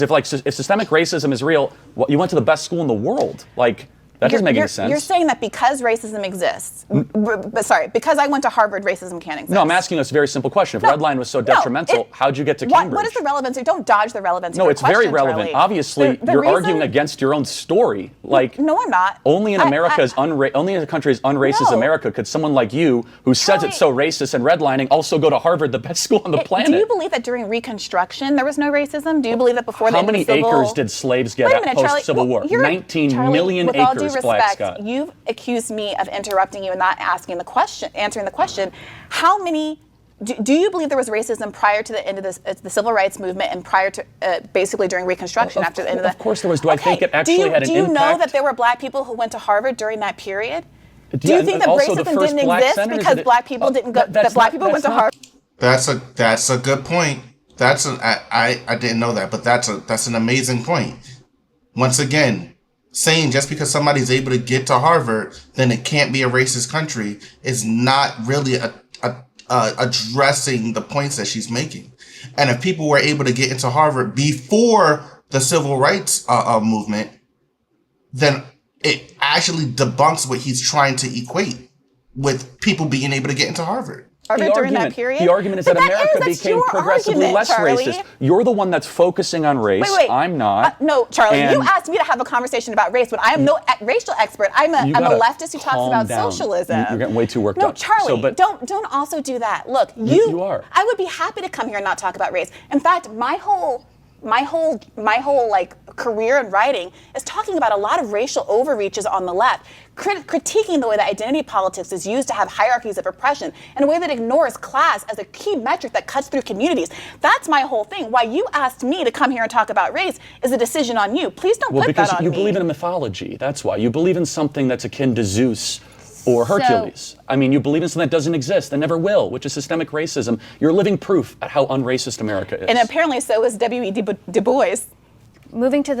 If systemic racism is real, you went to the best school in the world. Like, that doesn't make any sense. You're saying that because racism exists, because I went to Harvard, racism can't exist. No, I'm asking you a very simple question. If Redline was so detrimental, how'd you get to Cambridge? What is the relevance? Don't dodge the relevance. No, it's very relevant. Charlie. Obviously, you're arguing against your own story. Like, no, I'm not. Only in only in a country as unracist as America could someone like you, who says it's so racist and redlining, also go to Harvard, the best school on the planet. Do you believe that during Reconstruction there was no racism? Do you believe that before the How many acres did slaves get at post-Civil War? 19 million acres. With all due respect, got. You've accused me of interrupting you and not answering the question. How many? Do you believe there was racism prior to the end of the Civil Rights Movement and prior to basically during Reconstruction after the end of the? Of course there was. Do I think it actually had an impact? Do you know that there were black people who went to Harvard during that period? Do you think that racism didn't exist because black people didn't go? That black people went to Harvard. That's a good point. I didn't know that, but that's an amazing point. Once again, saying just because somebody's able to get to Harvard, then it can't be a racist country is not really addressing the points that she's making. And if people were able to get into Harvard before the Civil Rights movement, then it actually debunks what he's trying to equate with people being able to get into Harvard. During that period? The argument is that America became progressively less racist. You're the one that's focusing on race. Wait. I'm not. No, Charlie, you asked me to have a conversation about race, but I am no racial expert. I'm a leftist who talks about socialism. You're getting way too worked up. No, Charlie, don't also do that. Look, you are. I would be happy to come here and not talk about race. In fact, my whole like career in writing is talking about a lot of racial overreaches on the left, critiquing the way that identity politics is used to have hierarchies of oppression in a way that ignores class as a key metric that cuts through communities. That's my whole thing. Why you asked me to come here and talk about race is a decision on you. Please don't put that on me. Well, because you believe in a mythology. That's why. You believe in something that's akin to Zeus or Hercules. I mean, you believe in something that doesn't exist and never will, which is systemic racism. You're living proof at how unracist America is. And apparently so is W.E. Du Bois. Moving to the